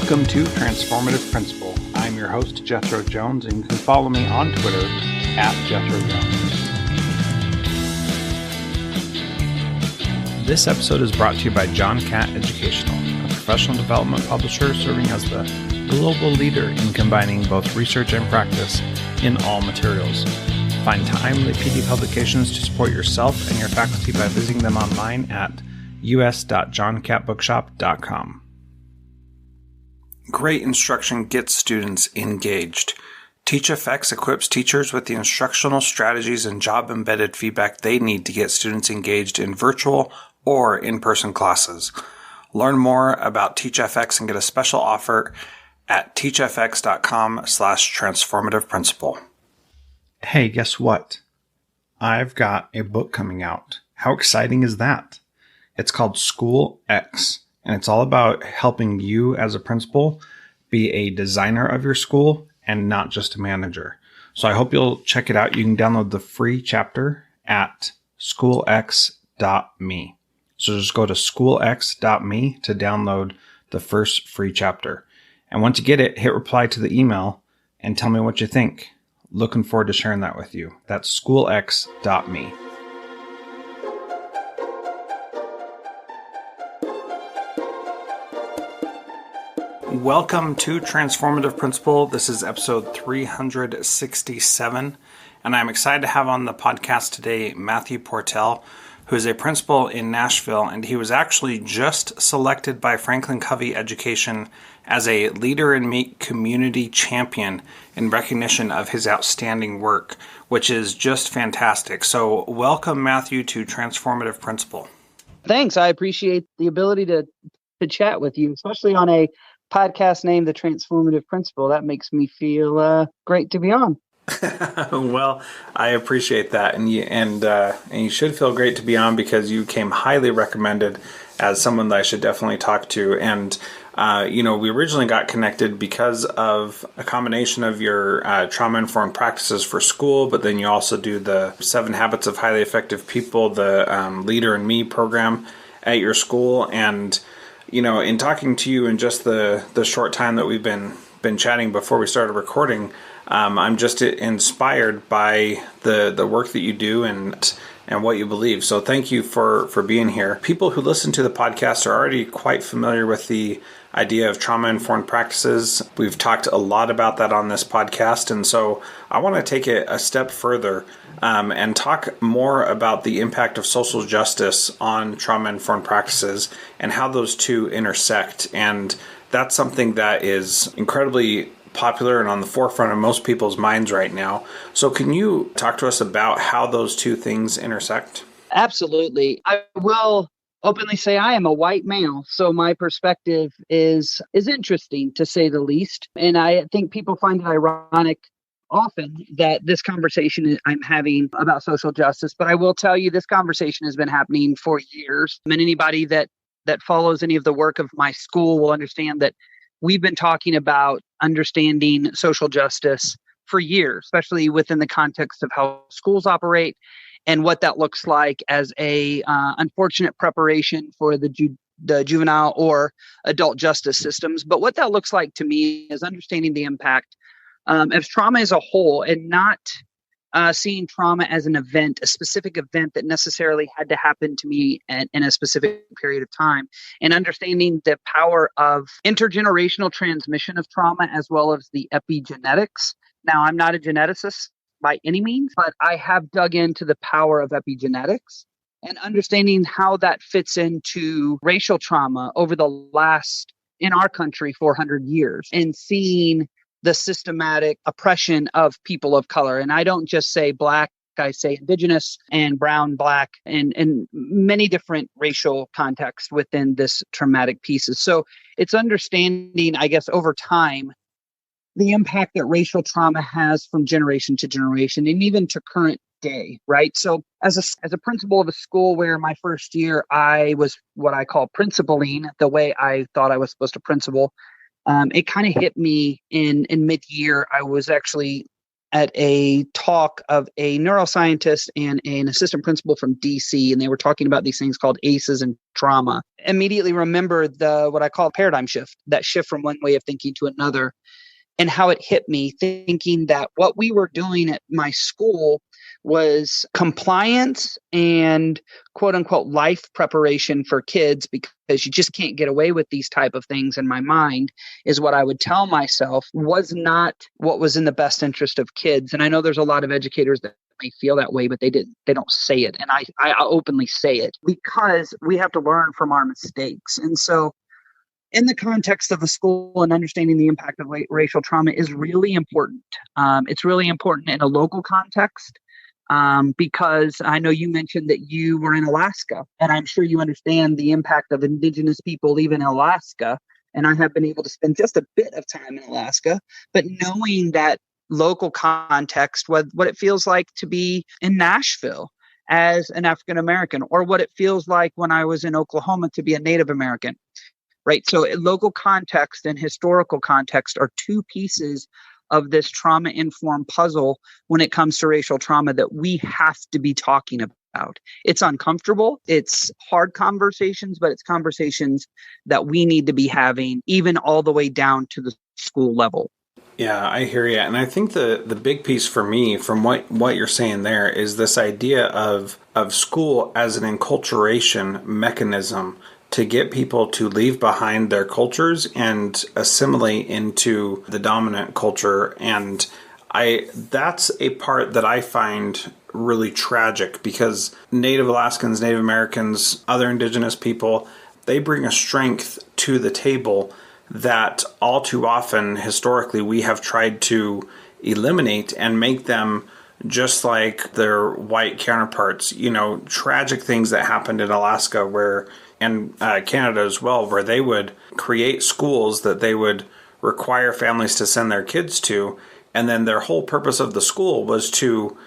Welcome to Transformative Principal. I'm your host, Jethro Jones, and you can follow me on Twitter at Jethro Jones. This episode is brought to you by John Catt Educational, a professional development publisher serving as the global leader in combining both research and practice in all materials. Find timely PD publications to support yourself and your faculty by visiting them online at us.johncattbookshop.com. Great instruction gets students engaged. TeachFX equips teachers with the instructional strategies and job-embedded feedback they need to get students engaged in virtual or in-person classes. Learn more about TeachFX and get a special offer at teachfx.com/transformativeprincipal. Hey, guess what? I've got a book coming out. How exciting is that? It's called School X, and it's all about helping you as a principal be a designer of your school and not just a manager. So I hope you'll check it out. You can download the free chapter at schoolx.me. So just go to schoolx.me to download the first free chapter. And once you get it, hit reply to the email and tell me what you think. Looking forward to sharing that with you. That's schoolx.me. Welcome to Transformative Principal. This is episode 367, and I'm excited to have on the podcast today Matthew Portell, who is a principal in Nashville, and he was actually just selected by Franklin Covey Education as a Leader in Me Community Champion in recognition of his outstanding work, which is just fantastic. So welcome, Matthew, to Transformative Principal. Thanks. I appreciate the ability to chat with you, especially on a podcast named The Transformative Principal. That makes me feel great to be on. Well, I appreciate that, and you should feel great to be on because you came highly recommended as someone that I should definitely talk to. And we originally got connected because of a combination of your trauma-informed practices for school, but then you also do the 7 Habits of Highly Effective People, the Leader in Me program at your school. And in talking to you in just the short time that we've been chatting before we started recording, I'm just inspired by the work that you do and what you believe. So thank you for being here. People who listen to the podcast are already quite familiar with the idea of trauma-informed practices. We've talked a lot about that on this podcast, and so I want to take it a step further and talk more about the impact of social justice on trauma-informed practices and how those two intersect. And that's something that is incredibly popular and on the forefront of most people's minds right now. So can you talk to us about how those two things intersect? Absolutely. I will openly say I am a white male, so my perspective is interesting, to say the least. And I think people find it ironic often that this conversation I'm having about social justice, but I will tell you this conversation has been happening for years. And anybody that follows any of the work of my school will understand that we've been talking about understanding social justice for years, especially within the context of how schools operate and what that looks like as a unfortunate preparation for the juvenile or adult justice systems. But what that looks like to me is understanding the impact of trauma as a whole, and not seeing trauma as an event, a specific event that necessarily had to happen to me in a specific period of time, and understanding the power of intergenerational transmission of trauma as well as the epigenetics. Now, I'm not a geneticist by any means, but I have dug into the power of epigenetics and understanding how that fits into racial trauma over the last, in our country, 400 years, and seeing the systematic oppression of people of color. And I don't just say Black, I say Indigenous and brown, Black, and many different racial contexts within this traumatic pieces. So it's understanding, I guess, over time, the impact that racial trauma has from generation to generation and even to current day, right? So as a principal of a school where my first year I was what I call principaling, the way I thought I was supposed to principal, it kind of hit me in mid-year. I was actually at a talk of a neuroscientist and an assistant principal from DC, and they were talking about these things called ACEs and trauma. Immediately remember what I call paradigm shift, that shift from one way of thinking to another, and how it hit me, thinking that what we were doing at my school was compliance and quote unquote life preparation for kids, because you just can't get away with these type of things. In my mind, is what I would tell myself was not what was in the best interest of kids. And I know there's a lot of educators that may feel that way, but they don't say it. And I openly say it because we have to learn from our mistakes. And so in the context of the school and understanding the impact of racial trauma is really important. It's really important in a local context, because I know you mentioned that you were in Alaska, and I'm sure you understand the impact of Indigenous people even in Alaska. And I have been able to spend just a bit of time in Alaska, but knowing that local context, what it feels like to be in Nashville as an African American, or what it feels like when I was in Oklahoma to be a Native American. Right. So local context and historical context are two pieces of this trauma-informed puzzle when it comes to racial trauma that we have to be talking about. It's uncomfortable. It's hard conversations, but it's conversations that we need to be having, even all the way down to the school level. Yeah, I hear you. And I think the big piece for me from what you're saying there is this idea of school as an enculturation mechanism to get people to leave behind their cultures and assimilate into the dominant culture. And that's a part that I find really tragic, because Native Alaskans, Native Americans, other indigenous people, they bring a strength to the table that all too often historically we have tried to eliminate and make them just like their white counterparts. Tragic things that happened in Alaska and Canada as well, where they would create schools that they would require families to send their kids to. And then their whole purpose of the school was to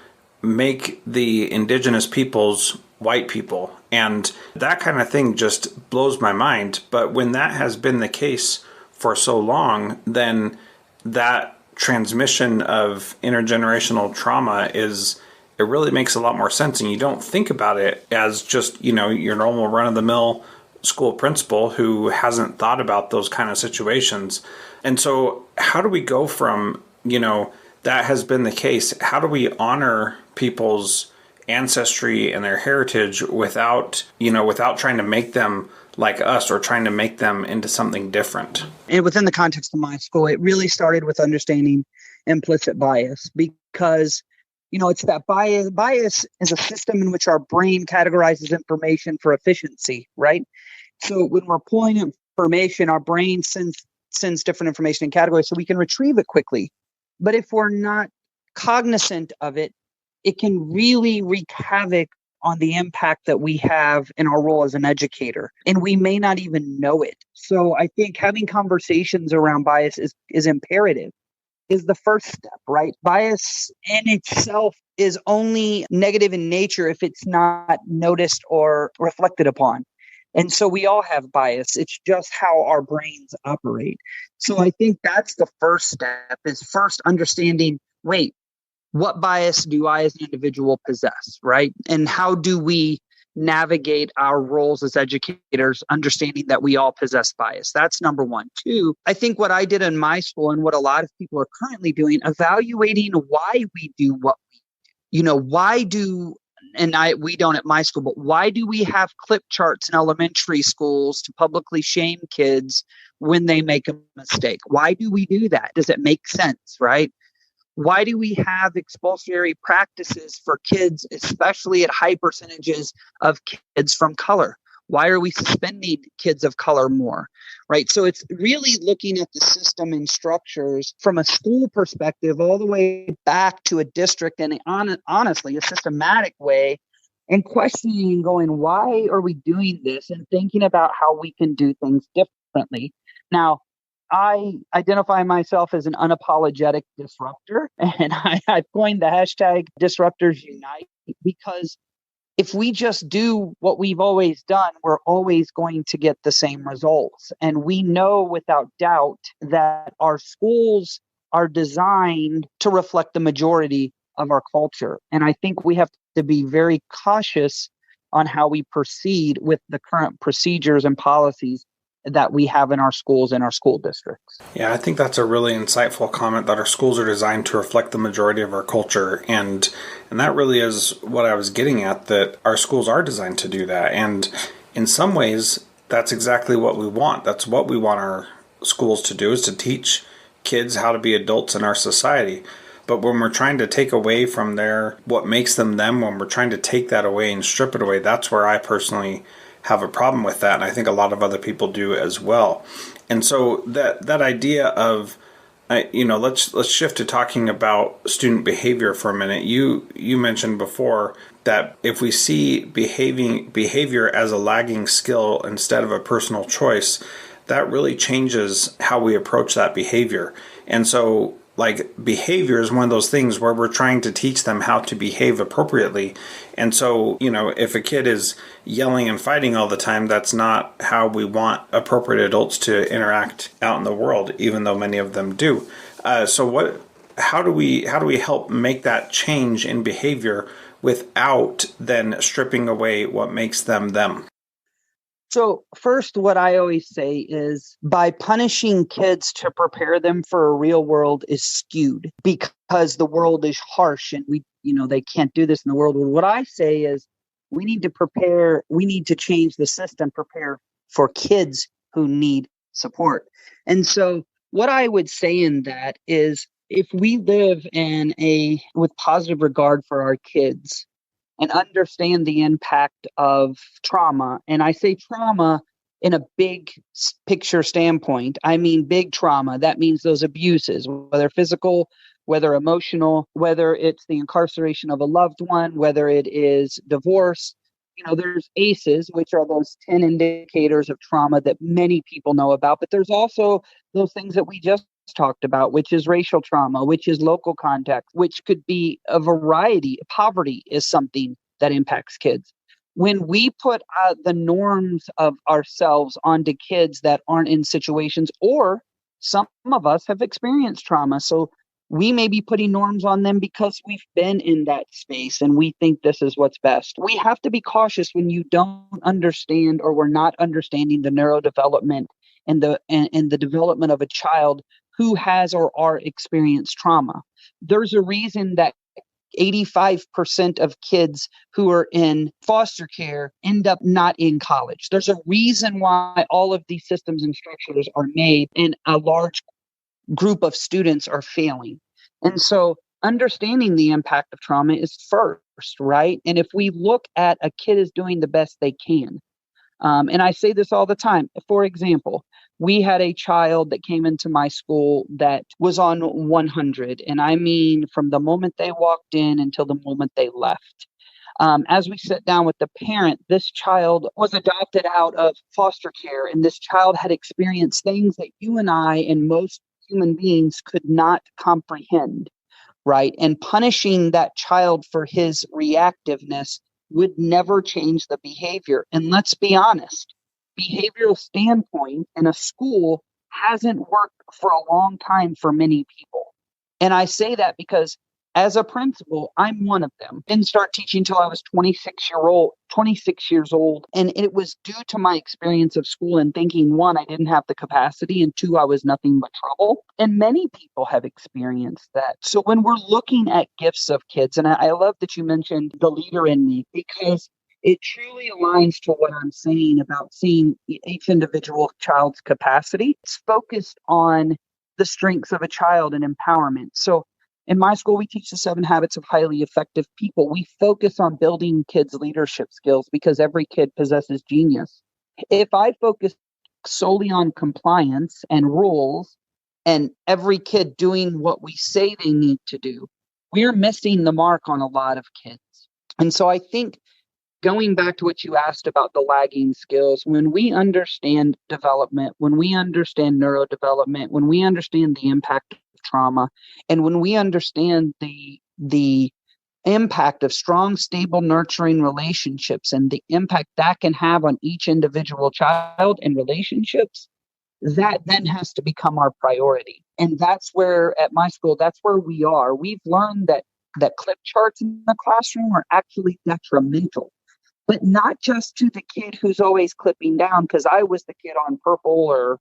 make the indigenous peoples white people. And that kind of thing just blows my mind. But when that has been the case for so long, then that transmission of intergenerational trauma it really makes a lot more sense. And you don't think about it as just, your normal run-of-the-mill school principal who hasn't thought about those kind of situations. And so how do we go from, that has been the case? How do we honor people's ancestry and their heritage without trying to make them like us or trying to make them into something different? And within the context of my school, it really started with understanding implicit bias, because it's that bias. Bias is a system in which our brain categorizes information for efficiency, right? So when we're pulling information, our brain sends different information in categories so we can retrieve it quickly. But if we're not cognizant of it, it can really wreak havoc on the impact that we have in our role as an educator. And we may not even know it. So I think having conversations around bias is imperative. Is the first step, right? Bias in itself is only negative in nature if it's not noticed or reflected upon. And so we all have bias. It's just how our brains operate. So I think that's the first step, is first understanding, wait, what bias do I as an individual possess, right? And how do we navigate our roles as educators, understanding that we all possess bias? That's number one. Two, I think what I did in my school and what a lot of people are currently doing, evaluating why we do what we do. Why do, we don't at my school, but why do we have clip charts in elementary schools to publicly shame kids when they make a mistake? Why do we do that? Does it make sense, right? Why do we have expulsory practices for kids, especially at high percentages of kids from color? Why are we suspending kids of color more, right? So it's really looking at the system and structures from a school perspective all the way back to a district, and honestly, a systematic way, and questioning and going, why are we doing this? And thinking about how we can do things differently. Now, I identify myself as an unapologetic disruptor, and I coined the hashtag Disruptors Unite, because if we just do what we've always done, we're always going to get the same results. And we know without doubt that our schools are designed to reflect the majority of our culture. And I think we have to be very cautious on how we proceed with the current procedures and policies that we have in our schools and our school districts. Yeah, I think that's a really insightful comment, that our schools are designed to reflect the majority of our culture, and that really is what I was getting at, that our schools are designed to do that. And in some ways, that's exactly what we want. That's what we want our schools to do, is to teach kids how to be adults in our society. But when we're trying to take away from their what makes them them, when we're trying to take that away and strip it away, that's where I personally have a problem with that, and I think a lot of other people do as well. And so that idea of, let's shift to talking about student behavior for a minute. You mentioned before that if we see behavior as a lagging skill instead of a personal choice, that really changes how we approach that behavior. And so, like, behavior is one of those things where we're trying to teach them how to behave appropriately. And so, if a kid is yelling and fighting all the time, that's not how we want appropriate adults to interact out in the world, even though many of them do. How do we help make that change in behavior without then stripping away what makes them them? So first, what I always say is, by punishing kids to prepare them for a real world is skewed, because the world is harsh and they can't do this in the world. What I say is, we need to change the system, prepare for kids who need support. And so what I would say in that is, if we live with positive regard for our kids, and understand the impact of trauma. And I say trauma in a big picture standpoint. I mean big trauma. That means those abuses, whether physical, whether emotional, whether it's the incarceration of a loved one, whether it is divorce. There's ACEs, which are those 10 indicators of trauma that many people know about. But there's also those things that we just talked about, which is racial trauma, which is local context, which could be a variety. Poverty is something that impacts kids. When we put the norms of ourselves onto kids that aren't in situations, or some of us have experienced trauma, so we may be putting norms on them because we've been in that space and we think this is what's best. We have to be cautious when you don't understand, or we're not understanding, the neurodevelopment and the development of a child who has or are experienced trauma. There's a reason that 85% of kids who are in foster care end up not in college. There's a reason why all of these systems and structures are made and a large group of students are failing. And so understanding the impact of trauma is first, right? And if we look at a kid is doing the best they can, and I say this all the time. For example, we had a child that came into my school that was on 100. And I mean, from the moment they walked in until the moment they left. As we sat down with the parent, this child was adopted out of foster care. And this child had experienced things that you and I and most human beings could not comprehend, right? And punishing that child for his reactiveness would never change the behavior. And let's be honest, behavioral standpoint in a school hasn't worked for a long time for many people. And I say that because as a principal, I'm one of them. Didn't start teaching until I was 26 years old. And it was due to my experience of school and thinking, one, I didn't have the capacity, and two, I was nothing but trouble. And many people have experienced that. So when we're looking at gifts of kids, and I love that you mentioned the leader in me, because it truly aligns to what I'm saying about seeing each individual child's capacity. It's focused on the strengths of a child and empowerment. So in my school, we teach the 7 habits of highly effective people. We focus on building kids' leadership skills because every kid possesses genius. If I focus solely on compliance and rules and every kid doing what we say they need to do, we're missing the mark on a lot of kids. And so I think, going back to what you asked about the lagging skills, when we understand development, when we understand neurodevelopment, when we understand the impact of trauma, and when we understand the impact of strong, stable, nurturing relationships and the impact that can have on each individual child and relationships, that then has to become our priority. And that's where, at my school, that's where we are. We've learned that clip charts in the classroom are actually detrimental, but not just to the kid who's always clipping down, because I was the kid on purple or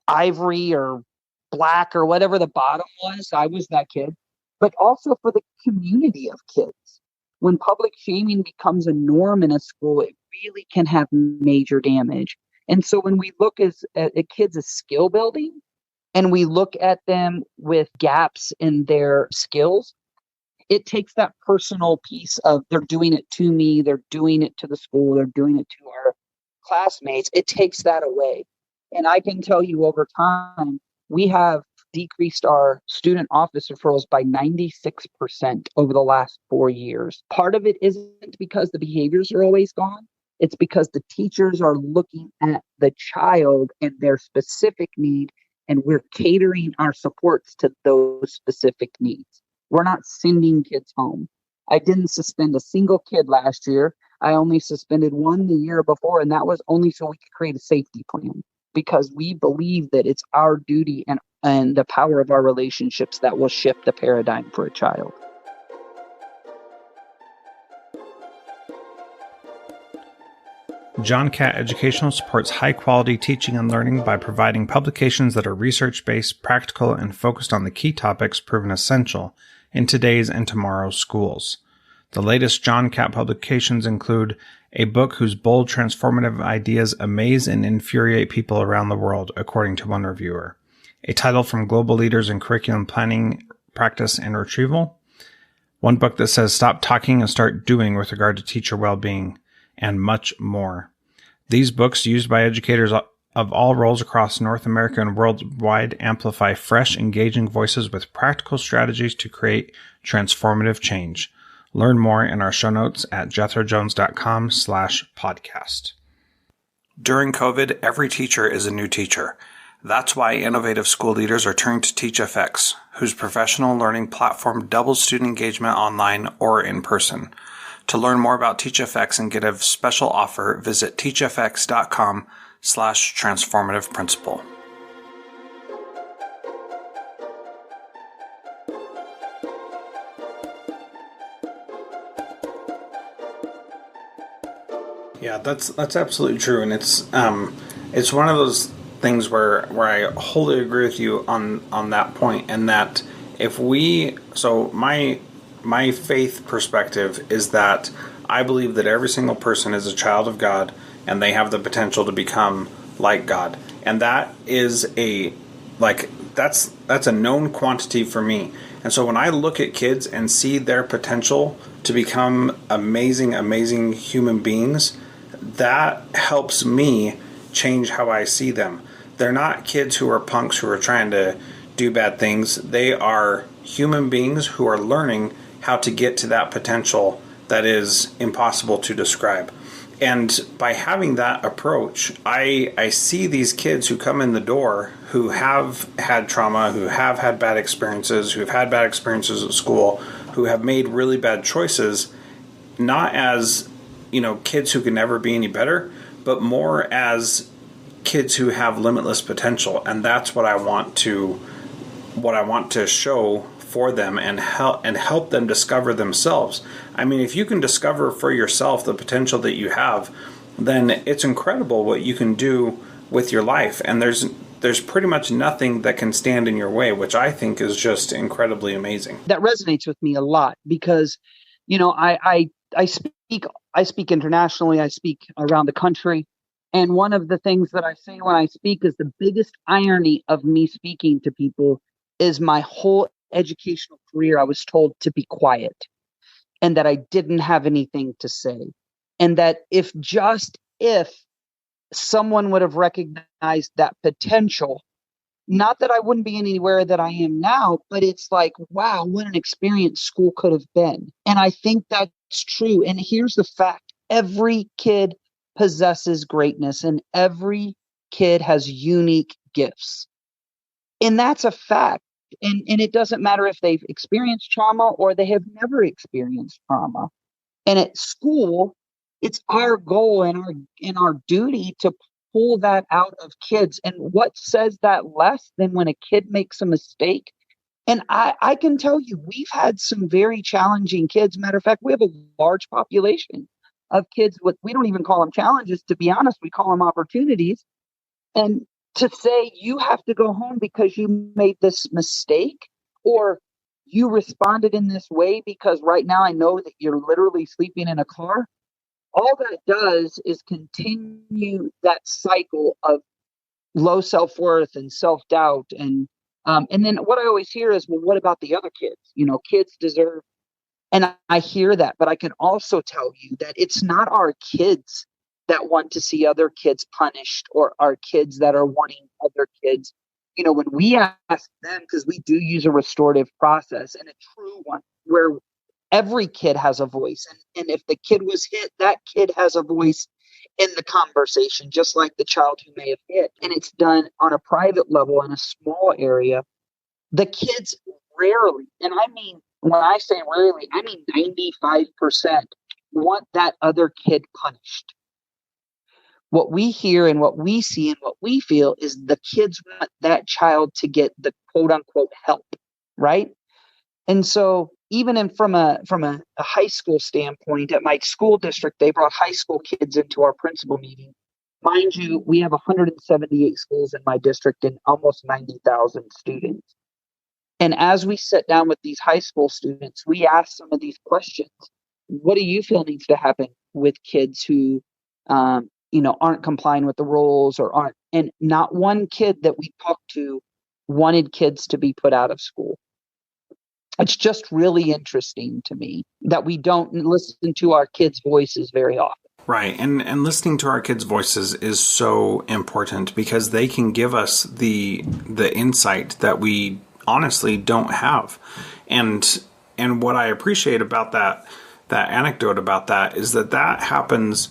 ivory or black or whatever the bottom was. I was that kid, but also for the community of kids. When public shaming becomes a norm in a school, it really can have major damage. And so when we look at kids as skill building, and we look at them with gaps in their skills, it takes that personal piece of they're doing it to me, they're doing it to the school, they're doing it to our classmates. It takes that away. And I can tell you over time, we have decreased our student office referrals by 96% over the last 4 years. Part of it isn't because the behaviors are always gone. It's because the teachers are looking at the child and their specific need, and we're catering our supports to those specific needs. We're not sending kids home. I didn't suspend a single kid last year. I only suspended one the year before, and that was only so we could create a safety plan, because we believe that it's our duty and the power of our relationships that will shift the paradigm for a child. John Catt Educational supports high-quality teaching and learning by providing publications that are research-based, practical, and focused on the key topics proven essential in today's and tomorrow's schools. The latest John Catt publications include a book whose bold, transformative ideas amaze and infuriate people around the world, according to one reviewer, a title from global leaders in curriculum planning, practice, and retrieval, one book that says stop talking and start doing with regard to teacher well-being, and much more. These books, used by educators of all roles across North America and worldwide, amplify fresh, engaging voices with practical strategies to create transformative change. Learn more in our show notes at jethrojones.com/podcast. During COVID, every teacher is a new teacher. That's why innovative school leaders are turning to TeachFX, whose professional learning platform doubles student engagement online or in person. To learn more about TeachFX and get a special offer, visit teachfx.com/transformative principal. Yeah, that's absolutely true, and it's one of those things where I wholly agree with you on that point, and that if we my faith perspective is that I believe that every single person is a child of God and they have the potential to become like God. And that is that's a known quantity for me. And so when I look at kids and see their potential to become amazing, amazing human beings, that helps me change how I see them. They're not kids who are punks who are trying to do bad things. They are human beings who are learning how to get to that potential that is impossible to describe. And by having that approach, I see these kids who come in the door who have had trauma, who have had bad experiences, who have had bad experiences at school, who have made really bad choices, not as, kids who can never be any better, but more as kids who have limitless potential. And that's what I want to show for them and help them discover themselves. I mean, if you can discover for yourself the potential that you have, then it's incredible what you can do with your life. And there's pretty much nothing that can stand in your way, which I think is just incredibly amazing. That resonates with me a lot because, I speak internationally, I speak around the country. And one of the things that I say when I speak is the biggest irony of me speaking to people is my whole educational career, I was told to be quiet and that I didn't have anything to say. And that if someone would have recognized that potential, not that I wouldn't be anywhere that I am now, but it's like, wow, what an experience school could have been. And I think that's true. And here's the fact. Every kid possesses greatness and every kid has unique gifts. And that's a fact. And it doesn't matter if they've experienced trauma or they have never experienced trauma. And at school, it's our goal and our duty to pull that out of kids. And what says that less than when a kid makes a mistake? And I can tell you, we've had some very challenging kids. Matter of fact, we have a large population of kids with, we don't even call them challenges. To be honest, we call them opportunities. And to say you have to go home because you made this mistake, or you responded in this way because right now I know that you're literally sleeping in a car, all that does is continue that cycle of low self-worth and self-doubt. And then what I always hear is, well, what about the other kids? Kids deserve. And I hear that, but I can also tell you that it's not our kids that want to see other kids punished, or our kids that are wanting other kids. When we ask them, because we do use a restorative process, and a true one, where every kid has a voice. And if the kid was hit, that kid has a voice in the conversation, just like the child who may have hit. And it's done on a private level in a small area. The kids rarely, and I mean, when I say rarely, I mean 95% want that other kid punished. What we hear and what we see and what we feel is the kids want that child to get the quote unquote help, right? And so from a high school standpoint, at my school district, they brought high school kids into our principal meeting. Mind you, we have 178 schools in my district and almost 90,000 students. And as we sit down with these high school students, we ask some of these questions. What do you feel needs to happen with kids who, aren't complying with the rules or aren't? And not one kid that we talked to wanted kids to be put out of school. It's just really interesting to me that we don't listen to our kids' voices very often. Right. And listening to our kids' voices is so important because they can give us the insight that we honestly don't have. And what I appreciate about that anecdote about that is that happens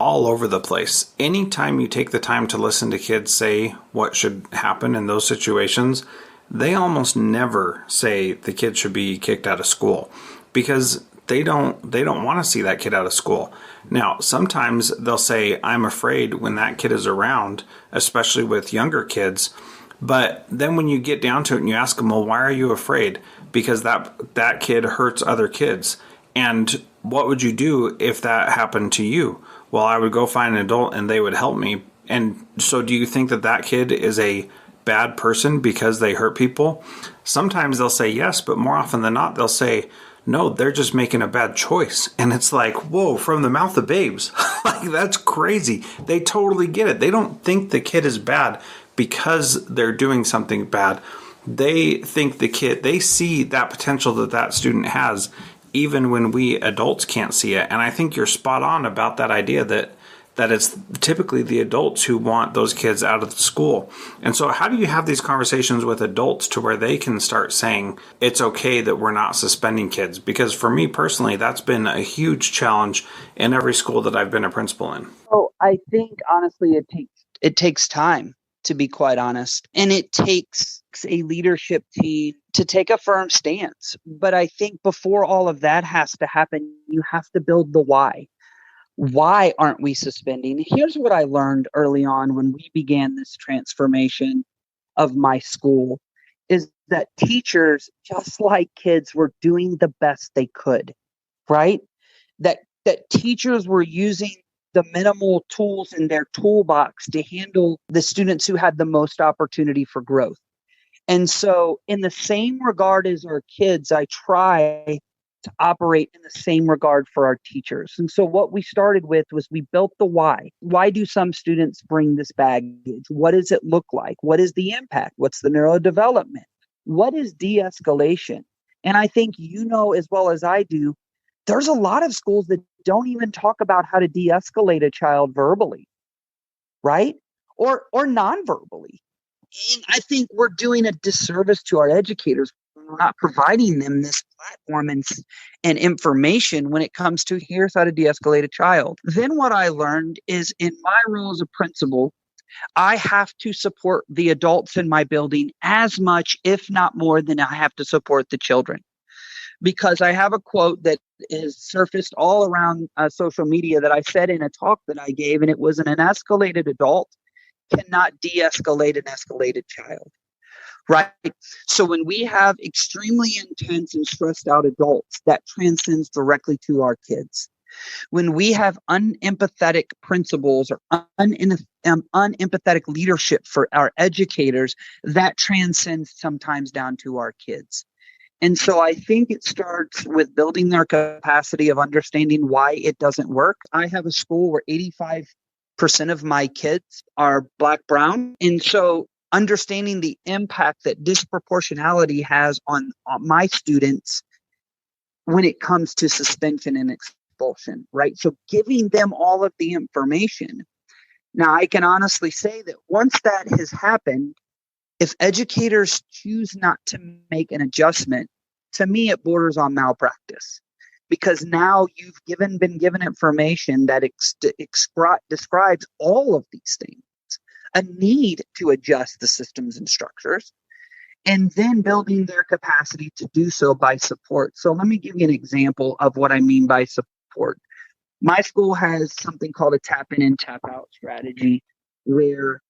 all over the place. Anytime you take the time to listen to kids say what should happen in those situations, they almost never say the kid should be kicked out of school because they don't want to see that kid out of school. Now, sometimes they'll say, I'm afraid when that kid is around, especially with younger kids. But then when you get down to it and you ask them, well, why are you afraid? Because that kid hurts other kids. And what would you do if that happened to you? Well, I would go find an adult and they would help me. And so do you think that kid is a bad person because they hurt people? Sometimes they'll say yes, but more often than not, they'll say, no, they're just making a bad choice. And it's like, whoa, from the mouth of babes. Like, that's crazy. They totally get it. They don't think the kid is bad because they're doing something bad. They think they see that potential that student has, even when we adults can't see it. And I think you're spot on about that idea that it's typically the adults who want those kids out of the school. And so how do you have these conversations with adults to where they can start saying it's okay that we're not suspending kids? Because for me personally, that's been a huge challenge in every school that I've been a principal in. Oh, I think honestly, it takes time, to be quite honest. And it takes a leadership team to take a firm stance. But I think before all of that has to happen, you have to build the why. Why aren't we suspending? Here's what I learned early on when we began this transformation of my school is that teachers, just like kids, were doing the best they could, right? That teachers were using the minimal tools in their toolbox to handle the students who had the most opportunity for growth. And so in the same regard as our kids, I try to operate in the same regard for our teachers. And so what we started with was we built the why. Why do some students bring this baggage? What does it look like? What is the impact? What's the neurodevelopment? What is de-escalation? And I think you know as well as I do, there's a lot of schools that don't even talk about how to de-escalate a child verbally, right? Or non-verbally. And I think we're doing a disservice to our educators. We're not providing them this platform and information when it comes to here's how to de-escalate a child. Then what I learned is in my role as a principal, I have to support the adults in my building as much, if not more, than I have to support the children. because I have a quote that has surfaced all around social media that I said in a talk that I gave, and it was an escalated adult cannot de-escalate an escalated child. Right. So when we have extremely intense and stressed out adults, that transcends directly to our kids. When we have unempathetic principals or unempathetic leadership for our educators, that transcends sometimes down to our kids. And so I think it starts with building their capacity of understanding why it doesn't work. I have a school where 85% of my kids are Black, brown. And so understanding the impact that disproportionality has on my students when it comes to suspension and expulsion, right? So giving them all of the information. Now, I can honestly say that once that has happened, if educators choose not to make an adjustment, to me, it borders on malpractice, because now you've been given information that describes all of these things, a need to adjust the systems and structures, and then building their capacity to do so by support. So let me give you an example of what I mean by support. My school has something called a tap in and tap out strategy, where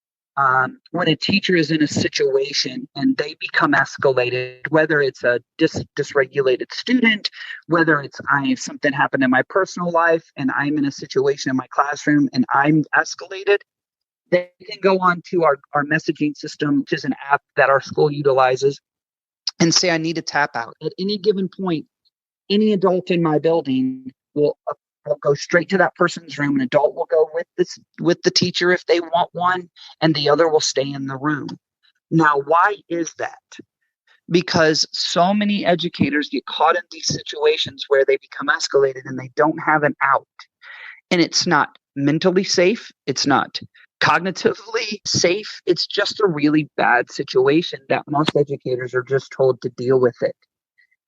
when a teacher is in a situation and they become escalated, whether it's a dysregulated student, whether it's something happened in my personal life and I'm in a situation in my classroom and I'm escalated, they can go on to our messaging system, which is an app that our school utilizes, and say, I need to tap out. At any given point, any adult in my building will go straight to that person's room. An adult will go with the teacher if they want one, and the other will stay in the room. Now, why is that? Because so many educators get caught in these situations where they become escalated and they don't have an out. And it's not mentally safe. It's not cognitively safe. It's just a really bad situation that most educators are just told to deal with it.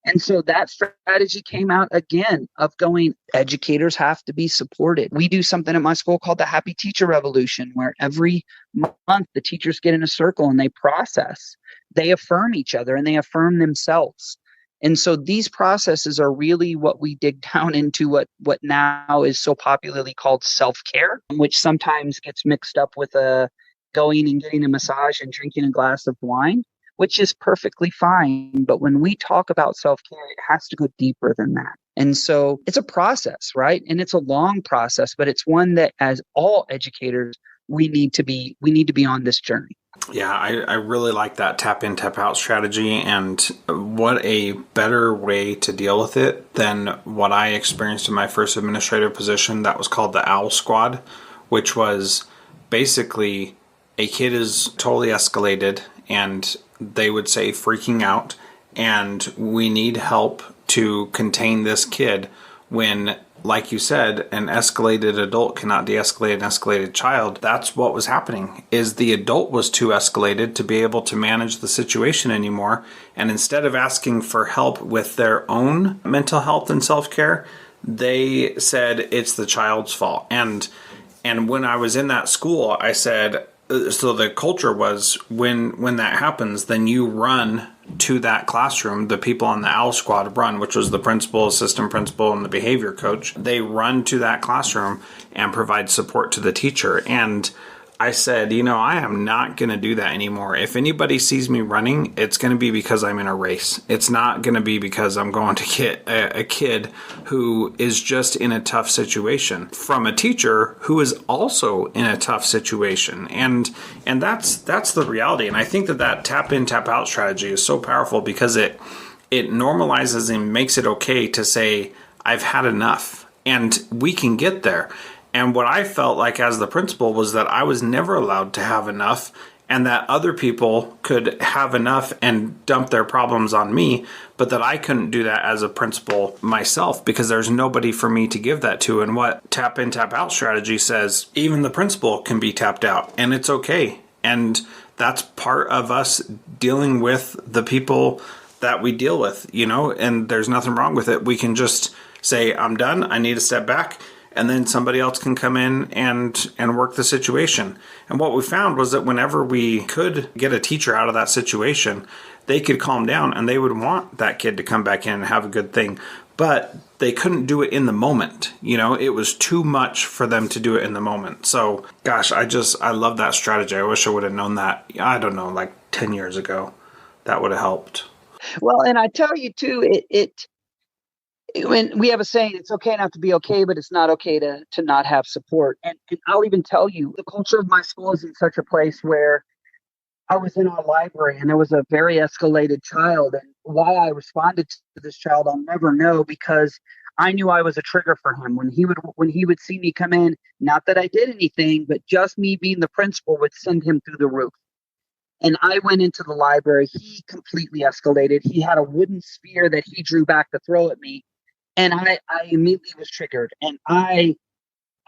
And so that strategy came out again of going, educators have to be supported. We do something at my school called the Happy Teacher Revolution, where every month the teachers get in a circle and they process, they affirm each other and they affirm themselves. And so these processes are really what we dig down into what now is so popularly called self-care, which sometimes gets mixed up with going and getting a massage and drinking a glass of wine, which is perfectly fine. But when we talk about self-care, it has to go deeper than that. And so it's a process, right? And it's a long process, but it's one that as all educators, we need to be on this journey. Yeah, I really like that tap in, tap out strategy, and what a better way to deal with it than what I experienced in my first administrative position that was called the OWL Squad, which was basically a kid is totally escalated and they would say freaking out, and we need help to contain this kid when, like you said, an escalated adult cannot de-escalate an escalated child. That's what was happening, is the adult was too escalated to be able to manage the situation anymore. And instead of asking for help with their own mental health and self-care, they said it's the child's fault. And when I was in that school, I said, so the culture was when that happens, then you run to that classroom. The people on the OWL Squad run, which was the principal, assistant principal, and the behavior coach. They run to that classroom and provide support to the teacher. And I said, I am not going to do that anymore. If anybody sees me running, it's going to be because I'm in a race. It's not going to be because I'm going to get a kid who is just in a tough situation from a teacher who is also in a tough situation. And that's the reality. And I think that tap in, tap out strategy is so powerful because it normalizes and makes it okay to say, I've had enough, and we can get there. And what I felt like as the principal was that I was never allowed to have enough, and that other people could have enough and dump their problems on me, but that I couldn't do that as a principal myself because there's nobody for me to give that to. And what tap in, tap out strategy says, even the principal can be tapped out, and it's okay. And that's part of us dealing with the people that we deal with, and there's nothing wrong with it. We can just say, I'm done. I need to step back. and then somebody else can come in and work the situation. And what we found was that whenever we could get a teacher out of that situation, they could calm down and they would want that kid to come back in and have a good thing. But they couldn't do it in the moment. It was too much for them to do it in the moment. So, gosh, I love that strategy. I wish I would have known that, I don't know, like 10 years ago. That would have helped. Well, and I tell you too, when we have a saying, it's okay not to be okay, but it's not okay to not have support. And I'll even tell you, the culture of my school is in such a place where I was in our library and there was a very escalated child. And why I responded to this child, I'll never know, because I knew I was a trigger for him. When he would see me come in, not that I did anything, but just me being the principal would send him through the roof. And I went into the library. He completely escalated. He had a wooden spear that he drew back to throw at me. And I immediately was triggered and I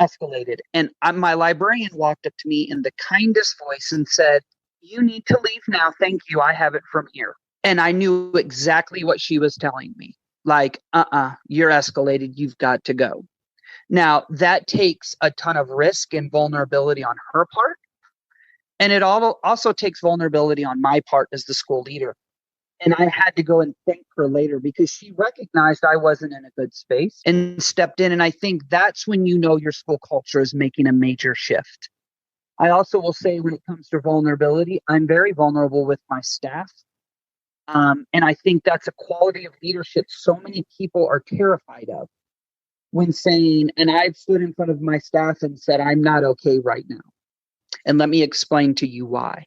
escalated. And my librarian walked up to me in the kindest voice and said, "You need to leave now. Thank you. I have it from here." And I knew exactly what she was telling me. Like, you're escalated. You've got to go. Now, that takes a ton of risk and vulnerability on her part. And it also takes vulnerability on my part as the school leader. And I had to go and thank her later because she recognized I wasn't in a good space and stepped in. And I think that's when you know your school culture is making a major shift. I also will say when it comes to vulnerability, I'm very vulnerable with my staff. And I think that's a quality of leadership so many people are terrified of when saying, and I've stood in front of my staff and said, "I'm not okay right now. And let me explain to you why."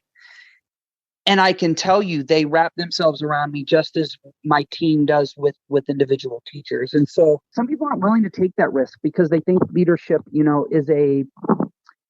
And I can tell you, they wrap themselves around me just as my team does with individual teachers. And so some people aren't willing to take that risk because they think leadership,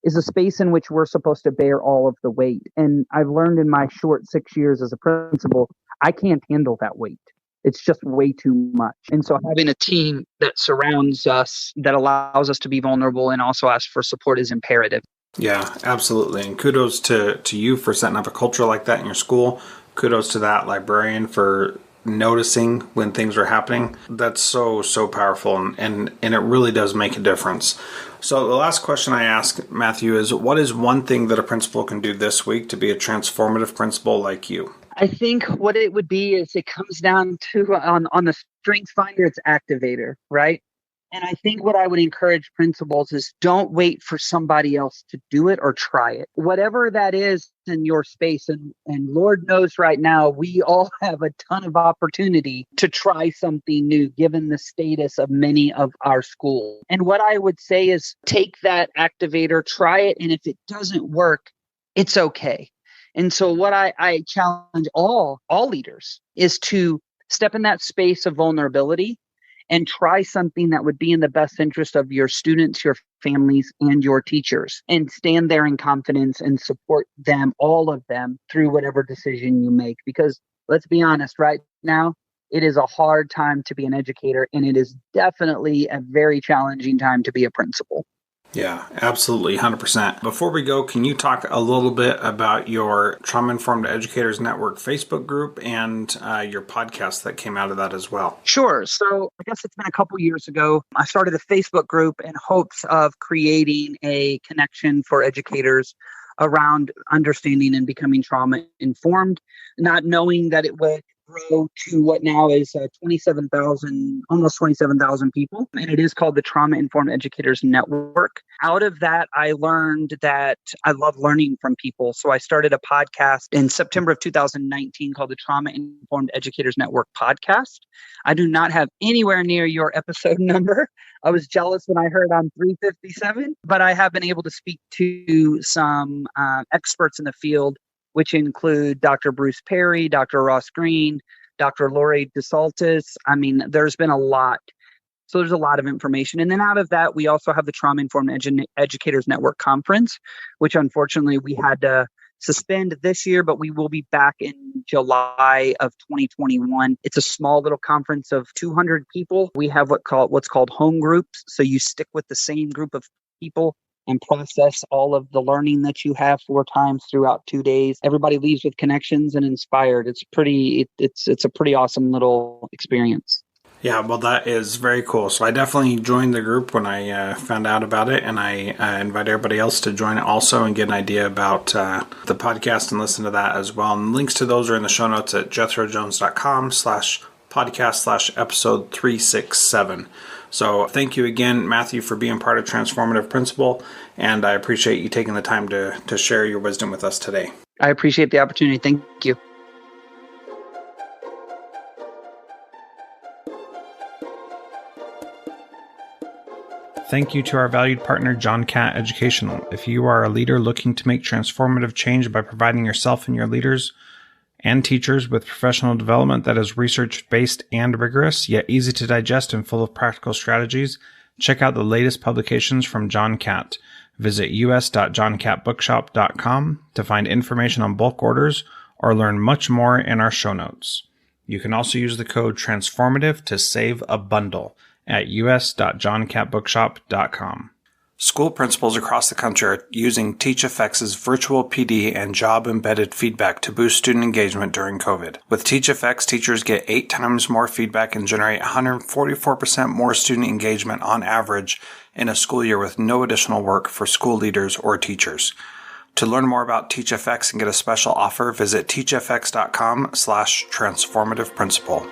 is a space in which we're supposed to bear all of the weight. And I've learned in my short 6 years as a principal, I can't handle that weight. It's just way too much. And so having a team that surrounds us, that allows us to be vulnerable and also ask for support is imperative. Yeah, absolutely. And kudos to you for setting up a culture like that in your school. Kudos to that librarian for noticing when things are happening. That's so powerful, and it really does make a difference. So the last question I ask, Matthew, is what is one thing that a principal can do this week to be a transformative principal like you? I think what it would be is it comes down to on the strengths finder, it's activator, right? And I think what I would encourage principals is don't wait for somebody else to do it or try it. Whatever that is in your space. And Lord knows right now, we all have a ton of opportunity to try something new, given the status of many of our schools. And what I would say is take that activator, try it. And if it doesn't work, it's okay. And so what I challenge all leaders is to step in that space of vulnerability and try something that would be in the best interest of your students, your families, and your teachers, and stand there in confidence and support them, all of them, through whatever decision you make. Because let's be honest, right now, it is a hard time to be an educator, and it is definitely a very challenging time to be a principal. Yeah, absolutely, 100%. Before we go, can you talk a little bit about your Trauma-Informed Educators Network Facebook group and your podcast that came out of that as well? Sure. So I guess it's been a couple years ago. I started a Facebook group in hopes of creating a connection for educators around understanding and becoming trauma-informed, not knowing that it would grow to what now is 27,000, almost 27,000 people. And it is called the Trauma-Informed Educators Network. Out of that, I learned that I love learning from people. So I started a podcast in September of 2019 called the Trauma-Informed Educators Network podcast. I do not have anywhere near your episode number. I was jealous when I heard I'm 357, but I have been able to speak to some experts in the field, which include Dr. Bruce Perry, Dr. Ross Green, Dr. Lori DeSaltis. I mean, there's been a lot. So there's a lot of information. And then out of that, we also have the Trauma-Informed Educators Network Conference, which unfortunately we had to suspend this year, but we will be back in July of 2021. It's a small little conference of 200 people. We have what's called home groups. So you stick with the same group of people and process all of the learning that you have 4 times throughout 2 days. Everybody leaves with connections and inspired. It's a pretty awesome little experience. Yeah, well, that is very cool. So I definitely joined the group when I found out about it, and I invite everybody else to join it also and get an idea about the podcast and listen to that as well. And links to those are in the show notes at jethrojones.com/podcast/episode 367. So thank you again, Matthew, for being part of Transformative Principal, and I appreciate you taking the time to share your wisdom with us today. I appreciate the opportunity. Thank you. Thank you to our valued partner, John Catt Educational. If you are a leader looking to make transformative change by providing yourself and your leaders and teachers with professional development that is research-based and rigorous, yet easy to digest and full of practical strategies, check out the latest publications from John Catt. Visit us.johncattbookshop.com to find information on bulk orders or learn much more in our show notes. You can also use the code TRANSFORMATIVE to save a bundle at us.johncattbookshop.com. School principals across the country are using TeachFX's virtual PD and job-embedded feedback to boost student engagement during COVID. With TeachFX, teachers get 8 times more feedback and generate 144% more student engagement on average in a school year with no additional work for school leaders or teachers. To learn more about TeachFX and get a special offer, visit teachfx.com/transformativeprincipal.